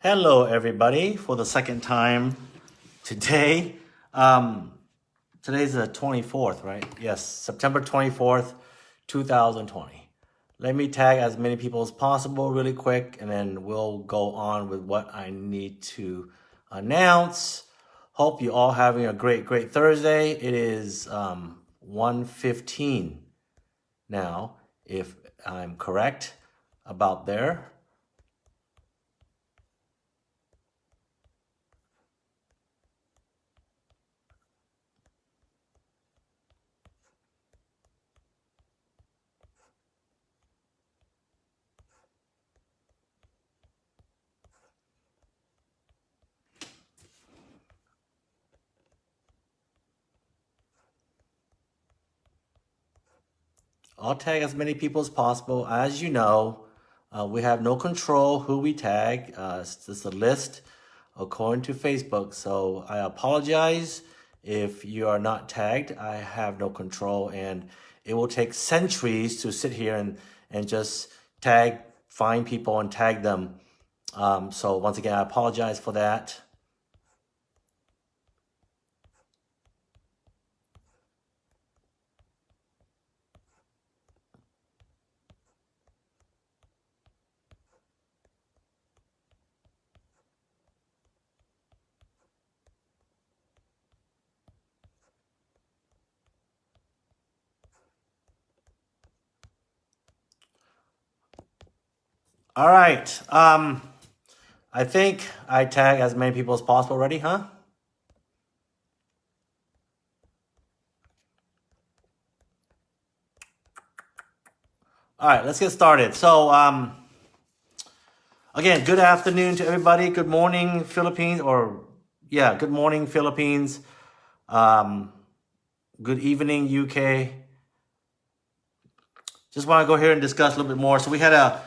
Hello, everybody, for the second time today. Today's the 24th, right? Yes, September 24th, 2020. Let me tag as many people as possible really quick, and then we'll go on with what I need to announce. Hope you all having a great Thursday. It is 1:15 now, if I'm correct about there. I'll tag as many people as possible. As you know, we have no control who we tag. It's just a list according to Facebook. So I apologize if you are not tagged. I have no control, and it will take centuries to sit here and just find people and tag them. So once again, I apologize for that. All right. I think I tag as many people as possible already, huh? All right, let's get started. So, again, good afternoon to everybody. Good morning, Philippines, good morning, Philippines. Good evening, UK. Just want to go here and discuss a little bit more. So we had a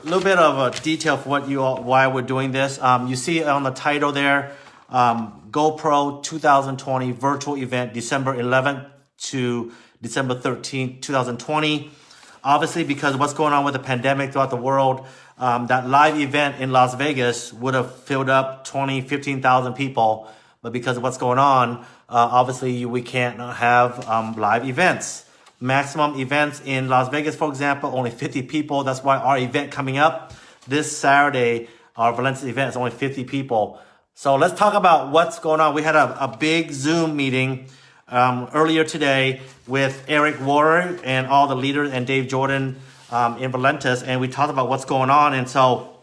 little bit of a detail for why we're doing this. You see on the title there, GoPro 2020 virtual event, December 11th to December 13th, 2020. Obviously, because of what's going on with the pandemic throughout the world, that live event in Las Vegas would have filled up 15,000 people. But because of what's going on, obviously we can't have live events. Maximum events in Las Vegas, for example, only 50 people. That's why our event coming up this Saturday, our Valencia event, is only 50 people. So let's talk about what's going on. We had a big Zoom meeting earlier today with Eric Warren and all the leaders and Dave Jordan in Valentis, and we talked about what's going on. And so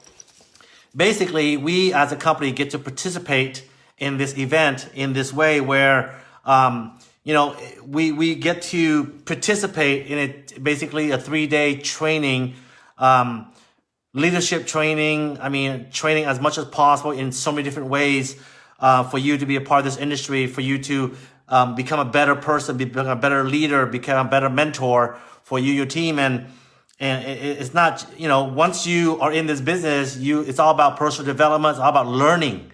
basically, we as a company get to participate in this event in this way where we get to participate in it, basically a 3-day training, leadership training. Training as much as possible in so many different ways for you to be a part of this industry, for you to become a better person, become a better leader, become a better mentor for you, your team. And it's not, once you are in this business, it's all about personal development. It's all about learning.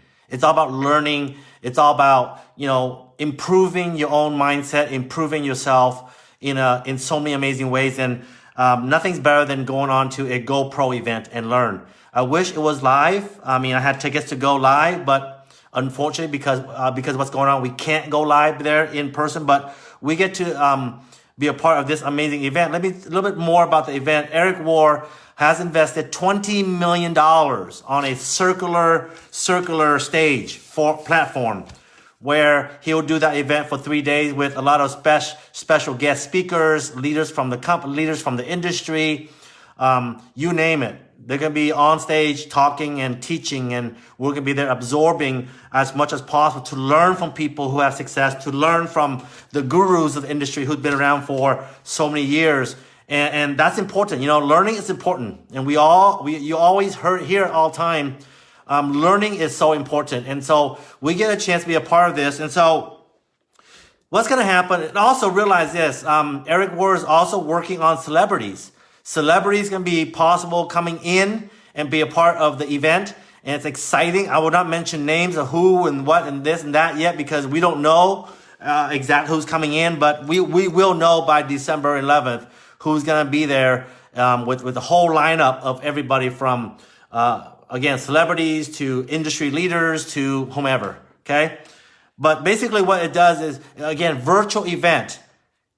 It's all about, improving your own mindset, improving yourself in so many amazing ways. And nothing's better than going on to a GoPro event and learn. I wish it was live. I had tickets to go live, but unfortunately, because of what's going on, we can't go live there in person. But we get to be a part of this amazing event. Let me a little bit more about the event. Eric Warren has invested $20 million on a circular stage platform where he'll do that event for 3 days with a lot of special guest speakers, leaders from the company, leaders from the industry, you name it. They're going to be on stage talking and teaching, and we're going to be there absorbing as much as possible to learn from people who have success, to learn from the gurus of the industry who've been around for so many years. And that's important. Learning is important. And you always hear all the time, learning is so important. And so we get a chance to be a part of this. And so what's going to happen, and also realize this, Eric Warren is also working on celebrities. Celebrities can be possible coming in and be a part of the event. And it's exciting. I will not mention names of who and what and this and that yet because we don't know exactly who's coming in. But we will know by December 11th who's going to be there with the whole lineup of everybody from again, celebrities to industry leaders to whomever, okay? But basically what it does is, again, virtual event,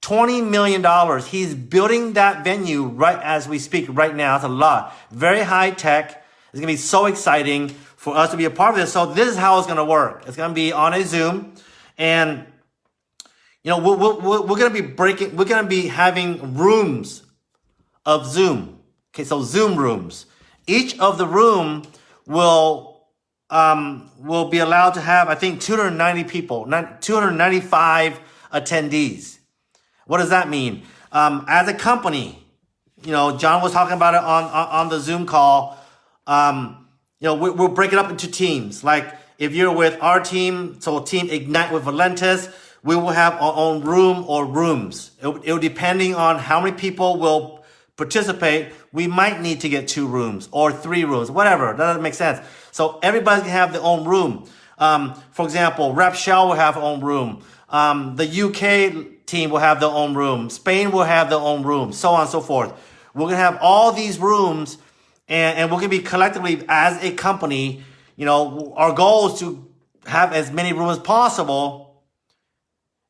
$20 million. He's building that venue right as we speak right now. It's a lot. Very high tech. It's going to be so exciting for us to be a part of this. So this is how it's going to work. It's going to be on a Zoom. And, we're going to be having rooms of Zoom. Okay, so Zoom rooms. Each of the room will be allowed to have, I think, 290 people, 295 attendees. What does that mean? As a company, John was talking about it on the Zoom call. We'll break it up into teams. Like if you're with our team, so Team Ignite with Valentis, we will have our own room or rooms. It will depending on how many people will participate. We might need to get 2 rooms or 3 rooms, whatever. That doesn't make sense. So everybody can have their own room. For example, Rep Shell will have her own room. The UK team will have their own room. Spain will have their own room, so on and so forth. We're going to have all these rooms, and we're going to be collectively, as a company, our goal is to have as many rooms as possible.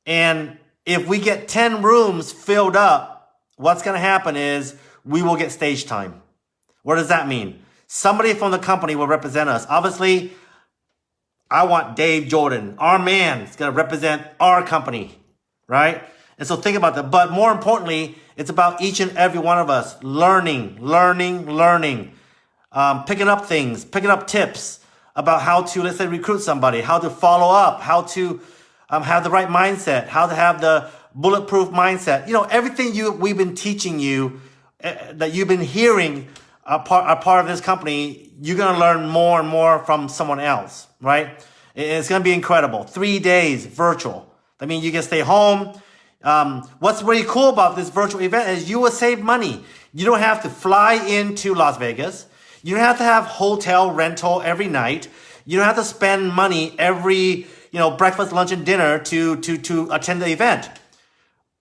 And if we get 10 rooms filled up, what's going to happen is we will get stage time. What does that mean? Somebody from the company will represent us. Obviously, I want Dave Jordan, our man, is going to represent our company, right? And so think about that. But more importantly, it's about each and every one of us learning, picking up things, picking up tips about how to, let's say, recruit somebody, how to follow up, how to have the right mindset, how to have the bulletproof mindset. Everything we've been teaching you, that you've been hearing a part of this company, you're going to learn more and more from someone else, right? It's going to be incredible. 3 days virtual. I mean, you can stay home. What's really cool about this virtual event is you will save money. You don't have to fly into Las Vegas. You don't have to have hotel rental every night. You don't have to spend money every, breakfast, lunch, and dinner to attend the event.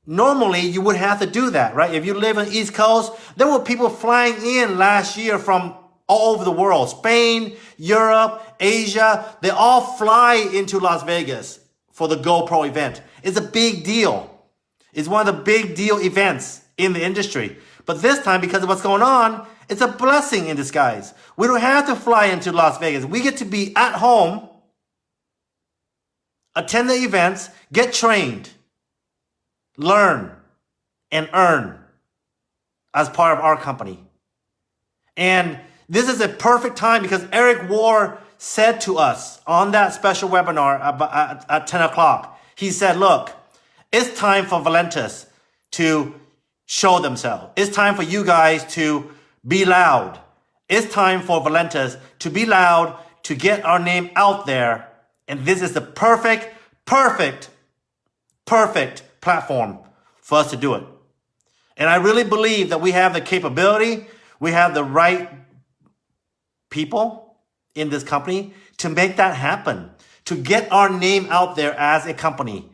Normally, you would have to do that, right? If you live on the East Coast, there were people flying in last year from all over the world. Spain, Europe, Asia, they all fly into Las Vegas for the GoPro event. It's a big deal. It's one of the big deal events in the industry. But this time, because of what's going on, it's a blessing in disguise. We don't have to fly into Las Vegas. We get to be at home, attend the events, get trained, learn, and earn as part of our company. And this is a perfect time because Eric Warr said to us on that special webinar at 10 o'clock, he said, look, it's time for Valentis to show themselves. It's time for you guys to be loud. It's time for Valentis to be loud, to get our name out there. And this is the perfect platform for us to do it. And I really believe that we have the capability, we have the right people in this company to make that happen, to get our name out there as a company.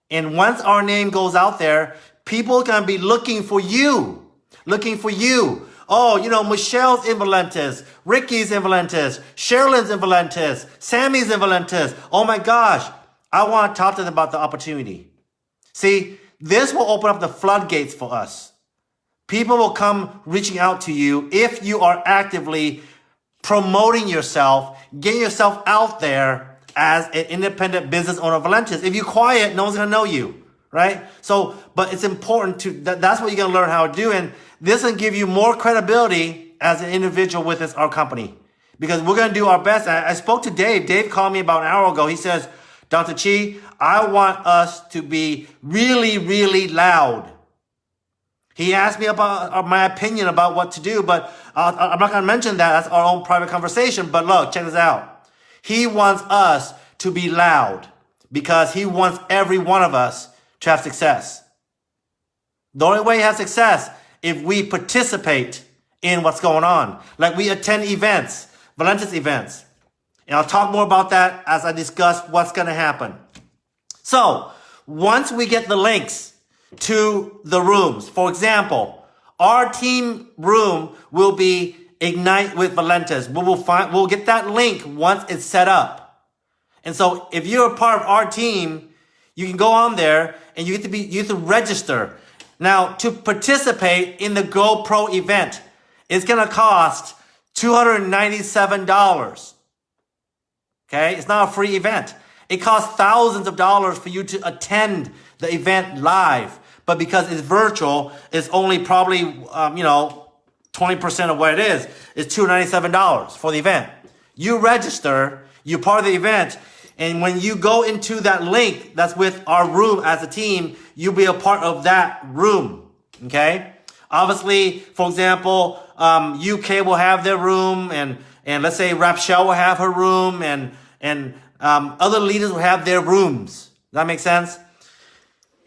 And once our name goes out there, people are going to be looking for you. Oh, Michelle's in Valentis, Ricky's in Valentis, Sherilyn's in Valentis, Sammy's in Valentis. Oh my gosh, I want to talk to them about the opportunity. See, this will open up the floodgates for us. People will come reaching out to you if you are actively promoting yourself, getting yourself out there as an independent business owner of Valentis. If you're quiet, no one's going to know you, right? So, but it's important that's what you're going to learn how to do. And this will give you more credibility as an individual with our company, because we're going to do our best. I spoke to Dave. Dave called me about an hour ago. He says, Dr. Chi, I want us to be really loud. He asked me about my opinion about what to do, but I'm not going to mention that. That's our own private conversation. But look, check this out. He wants us to be loud because he wants every one of us to have success. The only way you have success if we participate in what's going on. Like we attend events, Valentis events. And I'll talk more about that as I discuss what's going to happen. So once we get the links to the rooms, for example, our team room will be Ignite with Valentes. We'll get that link once it's set up. And so if you're a part of our team, you can go on there and you have to register. Now, to participate in the GoPro event, it's going to cost $297. Okay? It's not a free event. It costs thousands of dollars for you to attend the event live. But because it's virtual, it's only probably, 20% of what it is. It's $297 for the event. You register, you're part of the event, and when you go into that link that's with our room as a team, you'll be a part of that room, okay? Obviously, for example, UK will have their room, and let's say Rapshell will have her room, and other leaders will have their rooms. Does that make sense?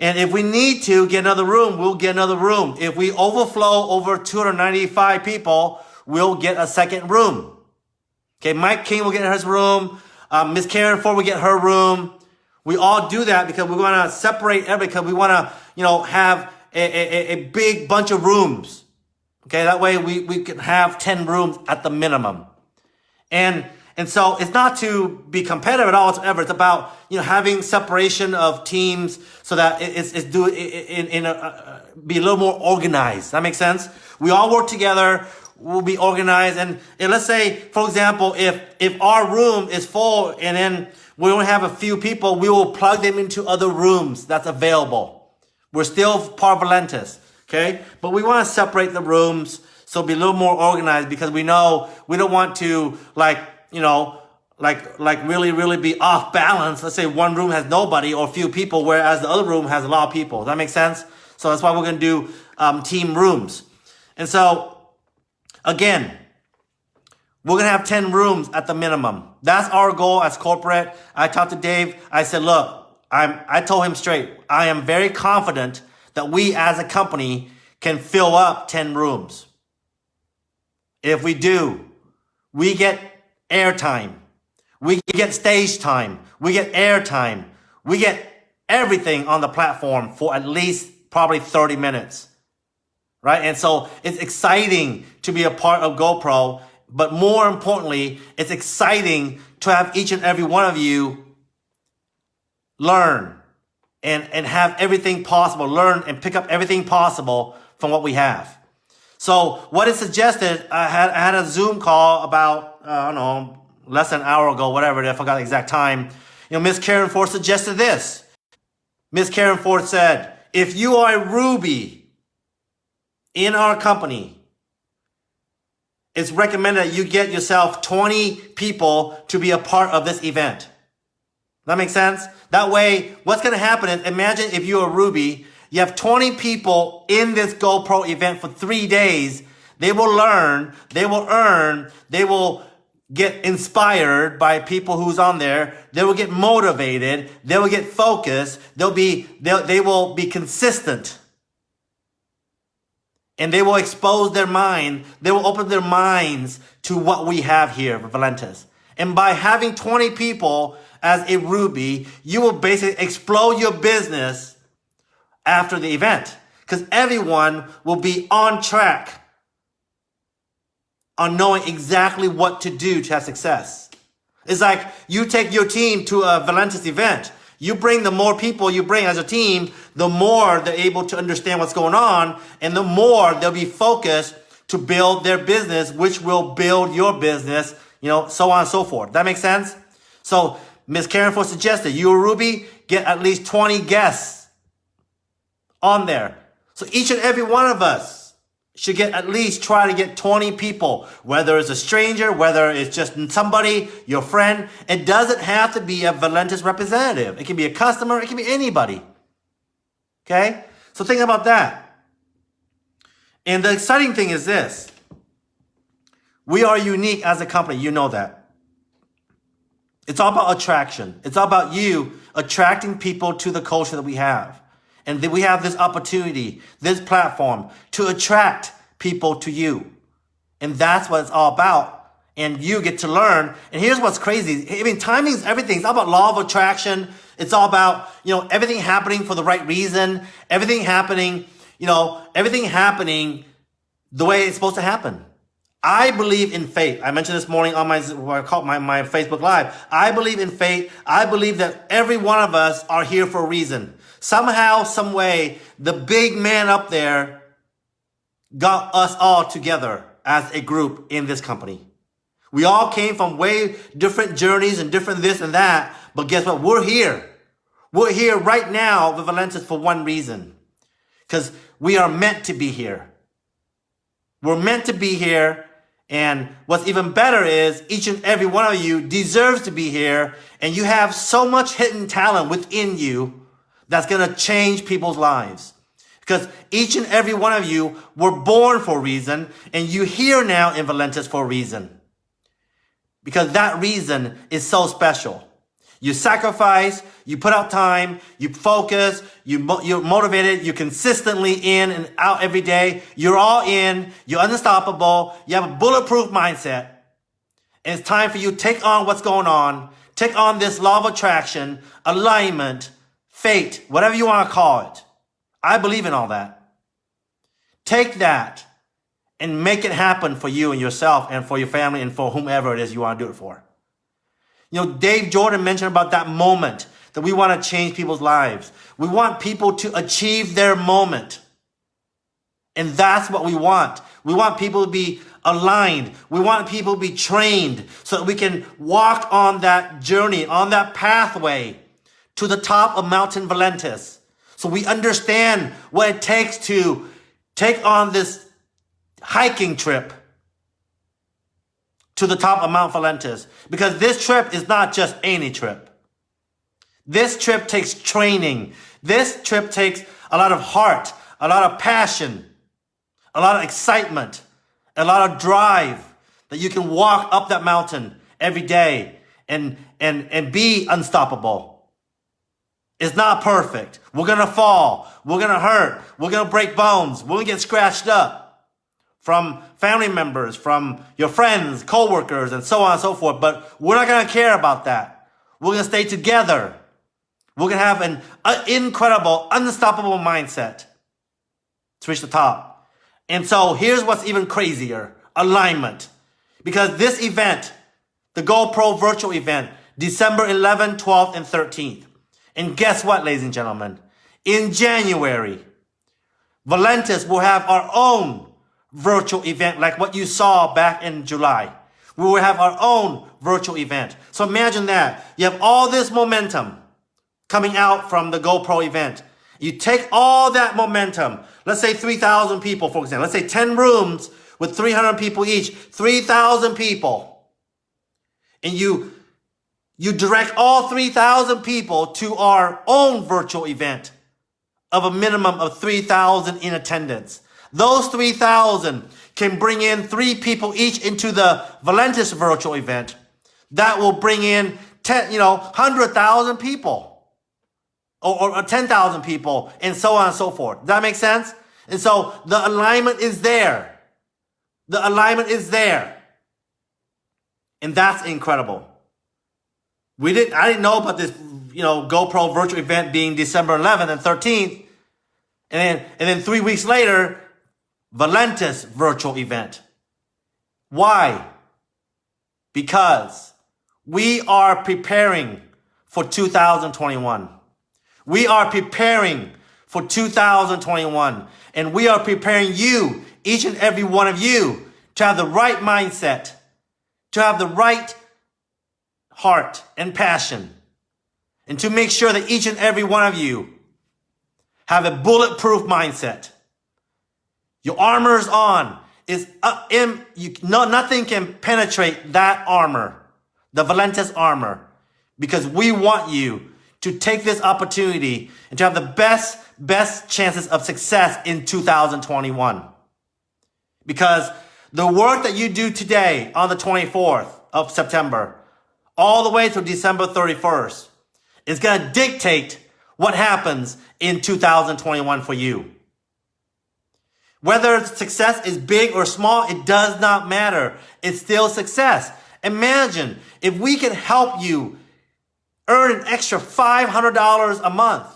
And if we need to get another room, we'll get another room. If we overflow over 295 people, we'll get a second room. Okay, Mike King will get his room. Miss Karen Ford will get her room. We all do that because we want to separate everybody, because we want to, have a big bunch of rooms. Okay, that way we can have 10 rooms at the minimum. And so it's not to be competitive at all whatsoever. It's about, having separation of teams so that be a little more organized. That makes sense? We all work together. We'll be organized. And let's say, for example, if our room is full and then we only have a few people, we will plug them into other rooms that's available. We're still part of Valentes, okay? But we want to separate the rooms so be a little more organized, because we know we don't want to really, really be off balance. Let's say one room has nobody or a few people, whereas the other room has a lot of people. Does that make sense? So that's why we're going to do team rooms. And so, again, we're going to have 10 rooms at the minimum. That's our goal as corporate. I talked to Dave. I said, look, I told him straight, I am very confident that we as a company can fill up 10 rooms. If we do, we get airtime. We get stage time. We get airtime. We get everything on the platform for at least probably 30 minutes. Right? And so it's exciting to be a part of GoPro, but more importantly, it's exciting to have each and every one of you learn and have everything possible, learn and pick up everything possible from what we have. So what is suggested, I had a Zoom call about, less than an hour ago, whatever, I forgot the exact time. Miss Karen Ford suggested this. Miss Karen Ford said, if you are a Ruby in our company, it's recommended that you get yourself 20 people to be a part of this event. That makes sense? That way, what's going to happen is, imagine if you're a Ruby, you have 20 people in this GoPro event for 3 days. They will learn, they will earn, they will get inspired by people who's on there. They will get motivated. They will get focused. They will be consistent. And they will expose their mind. They will open their minds to what we have here at Valentes. And by having 20 people as a Ruby, you will basically explode your business after the event. Because everyone will be on track on knowing exactly what to do to have success. It's like you take your team to a Valentes event. You bring the more people you bring as a team, the more they're able to understand what's going on, and the more they'll be focused to build their business, which will build your business, so on and so forth. That makes sense? So Ms. Karen Ford suggested, you, Ruby, get at least 20 guests on there. So each and every one of us should try to get 20 people, whether it's a stranger, whether it's just somebody, your friend. It doesn't have to be a Valentes representative. It can be a customer. It can be anybody. Okay? So think about that. And the exciting thing is this. We are unique as a company. You know that. It's all about attraction. It's all about you attracting people to the culture that we have. And then we have this opportunity, this platform, to attract people to you. And that's what it's all about. And you get to learn. And here's what's crazy. I mean, timing is everything. It's all about law of attraction. It's all about, everything happening for the right reason. Everything happening the way it's supposed to happen. I believe in fate. I mentioned this morning on my Facebook Live. I believe in fate. I believe that every one of us are here for a reason. Somehow, some way, the big man up there got us all together as a group in this company. We all came from way different journeys and different this and that. But guess what? We're here. We're here right now with Valentis for one reason. Because we are meant to be here. We're meant to be here. And what's even better is each and every one of you deserves to be here. And you have so much hidden talent within you that's going to change people's lives. Because each and every one of you were born for a reason. And you're here now in Valentis for a reason. Because that reason is so special. You sacrifice, you put out time, you focus, you're motivated, you're consistently in and out every day. You're all in, you're unstoppable, you have a bulletproof mindset. And it's time for you to take on what's going on, take on this law of attraction, alignment, fate, whatever you want to call it. I believe in all that. Take that and make it happen for you and yourself and for your family and for whomever it is you want to do it for. You know, Dave Jordan mentioned about that moment that we want to change people's lives. We want people to achieve their moment. And that's what we want. We want people to be aligned. We want people to be trained so that we can walk on that journey, on that pathway to the top of Mountain Valentis. So we understand what it takes to take on this hiking trip to the top of Mount Valentis. Because this trip is not just any trip. This trip takes training. This trip takes a lot of heart, a lot of passion, a lot of excitement, a lot of drive that you can walk up that mountain every day and be unstoppable. It's not perfect. We're going to fall. We're going to hurt. We're going to break bones. We're going to get scratched up from family members, from your friends, co-workers, and so on and so forth. But we're not going to care about that. We're going to stay together. We're going to have an incredible, unstoppable mindset to reach the top. And so here's what's even crazier. Alignment. Because this event, the GoPro virtual event, December 11th, 12th, and 13th. And guess what, ladies and gentlemen? In January, Valentis will have our own virtual event like what you saw back in July. We will have our own virtual event. So imagine that. You have all this momentum coming out from the GoPro event. You take all that momentum. Let's say 3,000 people, for example. Let's say 10 rooms with 300 people each. 3,000 people. And you direct all 3,000 people to our own virtual event of a minimum of 3,000 in attendance. Those 3,000 can bring in 3 people each into the Valentis virtual event. That will bring in 100,000 people or 10,000 people and so on and so forth. Does that make sense? And so the alignment is there. The alignment is there. And that's incredible. I didn't know about this, GoPro virtual event being December 11th and 13th. And then 3 weeks later, Valentis virtual event. Why? Because we are preparing for 2021. We are preparing for 2021. And we are preparing you, each and every one of you, to have the right mindset, to have the right heart and passion, and to make sure that each and every one of you have a bulletproof mindset. Your armor is on. Nothing can penetrate that armor, the Valentis armor, because we want you to take this opportunity and to have the best chances of success in 2021. Because the work that you do today on the 24th of September, all the way to December 31st, is going to dictate what happens in 2021 for you. Whether success is big or small, it does not matter. It's still success. Imagine if we can help you earn an extra $500 a month,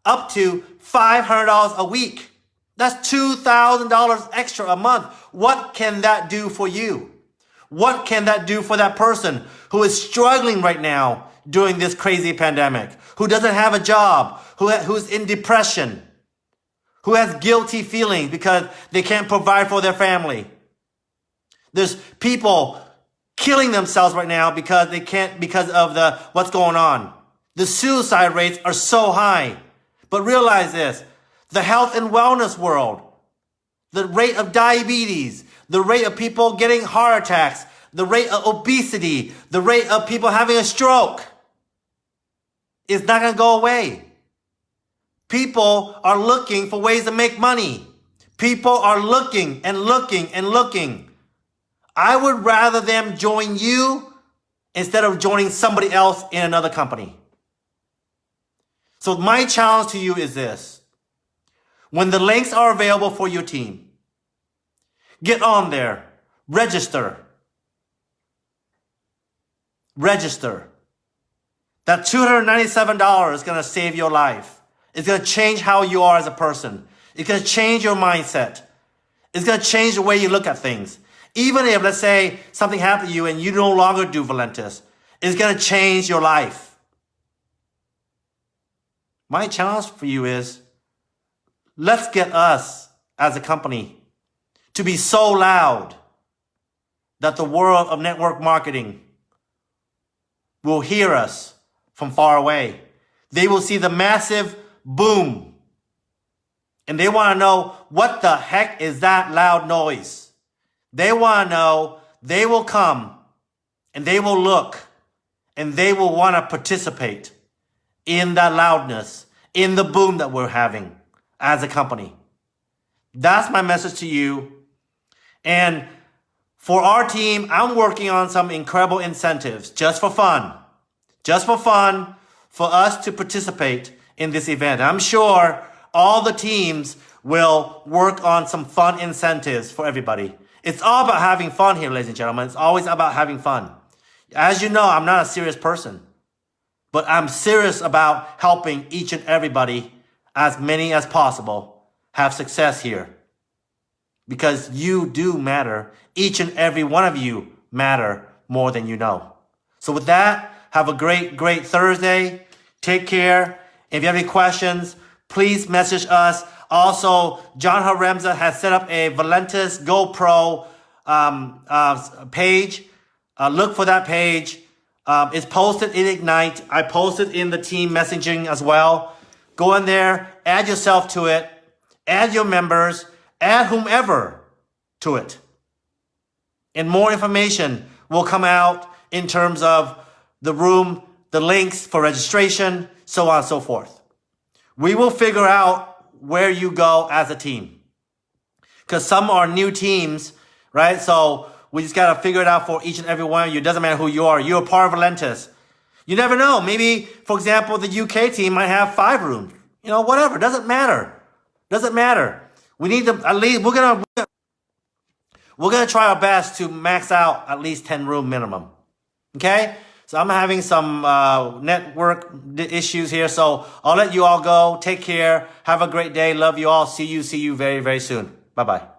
up to $500 a week. That's $2,000 extra a month. What can that do for you? What can that do for that person who is struggling right now during this crazy pandemic, who doesn't have a job, who's in depression, who has guilty feelings because they can't provide for their family? There's people killing themselves right now because they can't, because of what's going on. The suicide rates are so high. But realize this, the health and wellness world, the rate of diabetes, the rate of people getting heart attacks, the rate of obesity, the rate of people having a stroke is not going to go away. People are looking for ways to make money. People are looking and looking and looking. I would rather them join you instead of joining somebody else in another company. So my challenge to you is this. When the links are available for your team, get on there, register. Register. That $297 is going to save your life. It's going to change how you are as a person. It's going to change your mindset. It's going to change the way you look at things. Even if, let's say, something happened to you and you no longer do Valentis, it's going to change your life. My challenge for you is, let's get us as a company to be so loud that the world of network marketing will hear us from far away. They will see the massive boom. And they want to know, what the heck is that loud noise? They want to know, they will come and they will look and they will want to participate in that loudness, in the boom that we're having as a company. That's my message to you. And for our team, I'm working on some incredible incentives just for fun. Just for fun for us to participate in this event. I'm sure all the teams will work on some fun incentives for everybody. It's all about having fun here, ladies and gentlemen. It's always about having fun. As you know, I'm not a serious person, but I'm serious about helping each and everybody, as many as possible, have success here. Because you do matter. Each and every one of you matter more than you know. So with that, have a great, great Thursday. Take care. If you have any questions, please message us. Also, John Haremza has set up a Valentis GoPro page. Look for that page. It's posted in Ignite. I posted in the team messaging as well. Go in there, add yourself to it, add your members, add whomever to it. And more information will come out in terms of the room, the links for registration, so on and so forth. We will figure out where you go as a team. Because some are new teams, right? So we just got to figure it out for each and every one of you. It doesn't matter who you are. You're a part of Valentis. You never know. Maybe, for example, the UK team might have 5 rooms. You know, whatever. Doesn't matter. Doesn't matter. We need to, at least, we're gonna try our best to max out at least 10 room minimum. Okay? So I'm having some network issues here. So I'll let you all go. Take care. Have a great day. Love you all. See you very, very soon. Bye-bye.